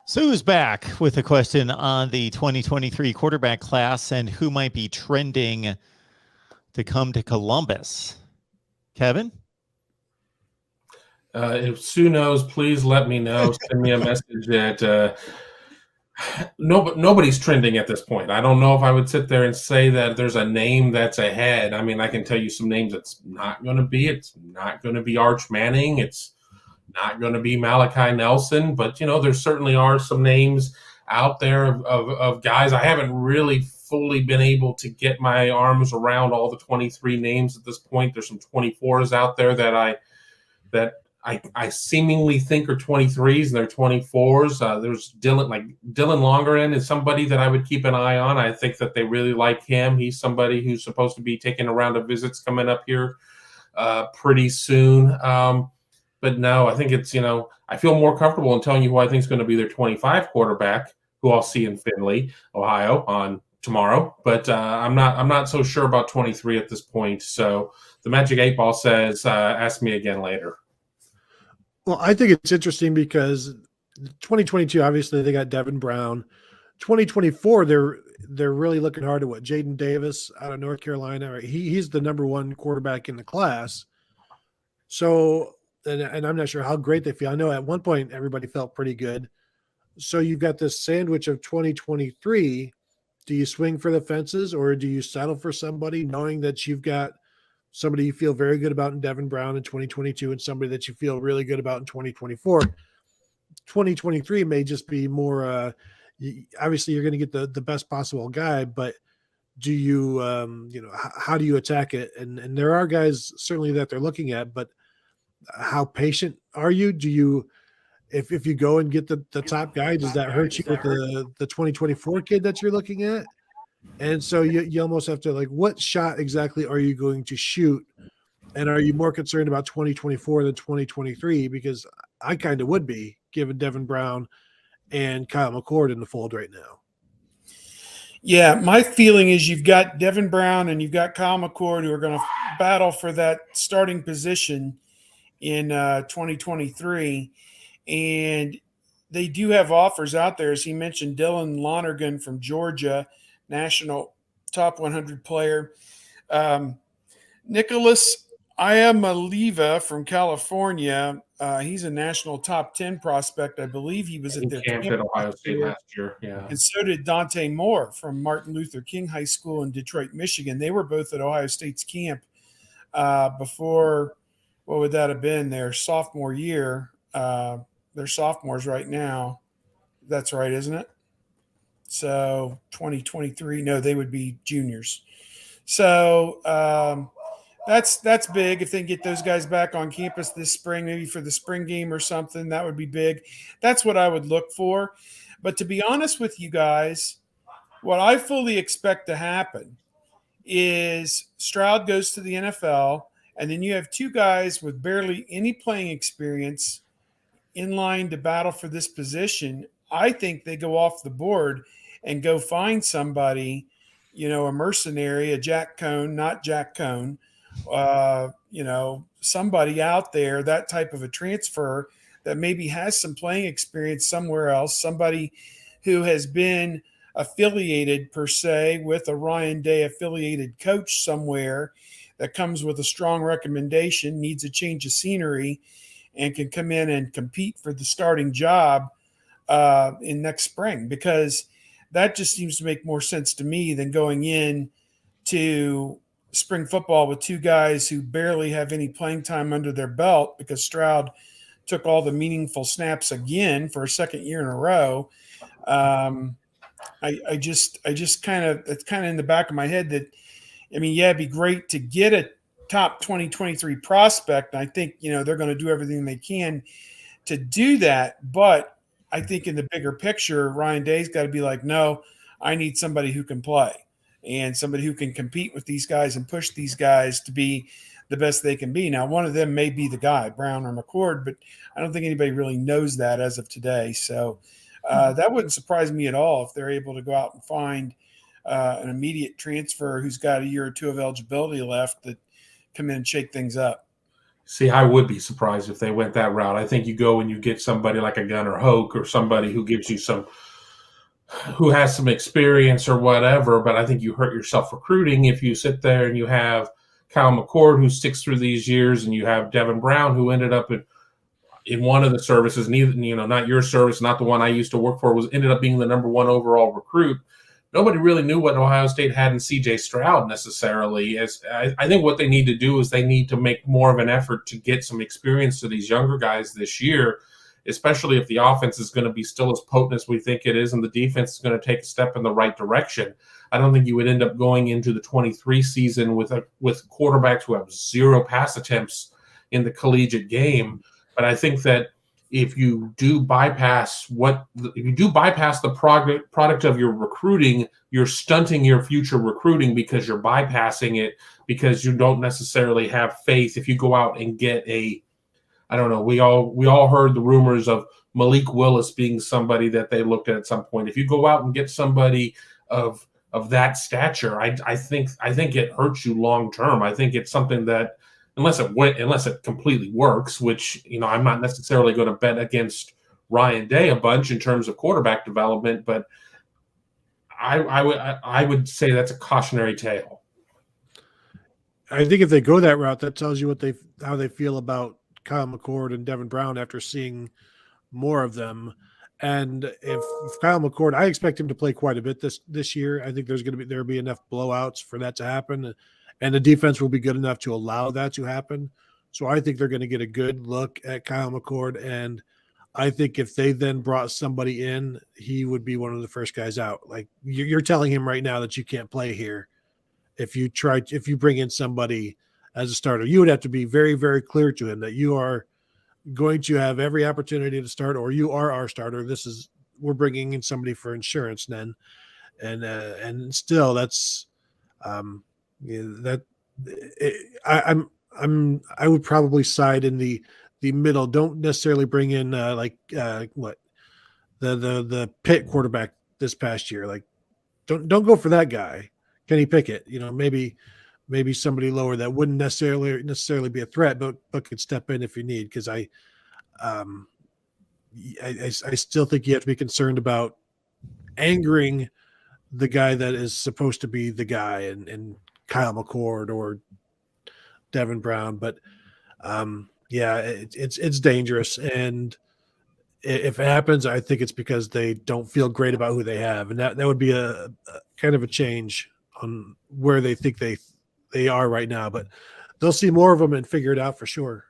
Sue's back with a question on the 2023 quarterback class and who might be trending to come to Columbus. Kevin? If Sue knows, please let me know. Send me a message that nobody's trending at this point. I don't know if I would sit there and say that there's a name that's ahead. I mean, I can tell you some names it's not going to be. It's not going to be Arch Manning. It's not going to be Malachi Nelson. But, there certainly are some names out there of guys. I haven't really fully been able to get my arms around all the 23 names at this point. There's some 24s out there that I seemingly think are 23s and they're 24s. There's Dylan Longerin is somebody that I would keep an eye on. I think that they really like him. He's somebody who's supposed to be taking a round of visits coming up here pretty soon. But no, I think it's, I feel more comfortable in telling you who I think is going to be their 25 quarterback, who I'll see in Findlay, Ohio on tomorrow. But I'm not so sure about 23 at this point. So the Magic 8 Ball says, ask me again later. Well, I think it's interesting because 2022, obviously they got Devin Brown. 2024, they're really looking hard at what Jaden Davis out of North Carolina. He's the number one quarterback in the class. So, and I'm not sure how great they feel. I know at one point everybody felt pretty good. So you've got this sandwich of 2023. Do you swing for the fences or do you settle for somebody knowing that you've got somebody you feel very good about in Devin Brown in 2022 and somebody that you feel really good about in 2024? 2023 may just be more obviously you're going to get the best possible guy, but do you how do you attack it? And there are guys certainly that they're looking at, but how patient are you? Do you if you go and get the top guy, does that hurt you with the 2024 kid that you're looking at? And so you almost have to what shot exactly are you going to shoot? And are you more concerned about 2024 than 2023? Because I kind of would be, given Devin Brown and Kyle McCord in the fold right now. Yeah, my feeling is you've got Devin Brown and you've got Kyle McCord who are going to battle for that starting position in 2023. And they do have offers out there. As he mentioned, Dylan Lonergan from Georgia, national top 100 player. Nicholas Iamaleava from California. He's a national top 10 prospect. I believe he was at their camp at Ohio State last year. Yeah. And so did Dante Moore from Martin Luther King High School in Detroit, Michigan. They were both at Ohio State's camp before, what would that have been, their sophomore year. They're sophomores right now. That's right, isn't it? So 2023, no, they would be juniors. So that's big. If they can get those guys back on campus this spring, maybe for the spring game or something, that would be big. That's what I would look for. But to be honest with you guys, what I fully expect to happen is Stroud goes to the NFL, and then you have two guys with barely any playing experience in line to battle for this position. I think they go off the board and go find somebody, a mercenary, a Jack Cohn, not Jack Cohn, somebody out there, that type of a transfer that maybe has some playing experience somewhere else, somebody who has been affiliated per se with a Ryan Day affiliated coach somewhere that comes with a strong recommendation, needs a change of scenery, and can come in and compete for the starting job in next spring, because that just seems to make more sense to me than going in to spring football with two guys who barely have any playing time under their belt, because Stroud took all the meaningful snaps again for a second year in a row. I just kind of, it's kind of in the back of my head that, it'd be great to get a top 2023 prospect. And I think, they're going to do everything they can to do that. But I think in the bigger picture, Ryan Day's got to be like, no, I need somebody who can play and somebody who can compete with these guys and push these guys to be the best they can be. Now, one of them may be the guy, Brown or McCord, but I don't think anybody really knows that as of today. So that wouldn't surprise me at all if they're able to go out and find an immediate transfer who's got a year or two of eligibility left that come in and shake things up. See, I would be surprised if they went that route. I think you go and you get somebody like a Gunnar Hoke or somebody who gives you who has some experience or whatever. But I think you hurt yourself recruiting if you sit there and you have Kyle McCord who sticks through these years, and you have Devin Brown who ended up in one of the services, not your service, not the one I used to work for, ended up being the #1 overall recruit. Nobody really knew what Ohio State had in CJ Stroud necessarily. As I think what they need to do is they need to make more of an effort to get some experience to these younger guys this year, especially if the offense is going to be still as potent as we think it is and the defense is going to take a step in the right direction. I don't think you would end up going into the 23 season with quarterbacks who have 0 pass attempts in the collegiate game. But I think that if you do bypass the product of your recruiting, you're stunting your future recruiting because you're bypassing it because you don't necessarily have faith. If you go out and get I don't know, we all heard the rumors of Malik Willis being somebody that they looked at some point. If you go out and get somebody of that stature, I think it hurts you long term. I think it's something that unless it completely works, which I'm not necessarily going to bet against Ryan Day a bunch in terms of quarterback development, but I would say that's a cautionary tale. I think if they go that route, that tells you how they feel about Kyle McCord and Devin Brown after seeing more of them. And if Kyle McCord, I expect him to play quite a bit this year. I think there'll be enough blowouts for that to happen. And the defense will be good enough to allow that to happen. So I think they're going to get a good look at Kyle McCord. And I think if they then brought somebody in, he would be one of the first guys out. Like you're telling him right now that you can't play here. If you bring in somebody as a starter, you would have to be very, very clear to him that you are going to have every opportunity to start, or you are our starter. We're bringing in somebody for insurance then. And still that's, I would probably side in the middle. Don't necessarily bring in the Pitt quarterback this past year. Like don't go for that guy, Kenny Pickett. Maybe somebody lower that wouldn't necessarily be a threat, but could step in if you need. Because I still think you have to be concerned about angering the guy that is supposed to be the guy, and Kyle McCord or Devin Brown. But it's dangerous. And if it happens, I think it's because they don't feel great about who they have. And that would be a kind of a change on where they think they are right now. But they'll see more of them and figure it out for sure.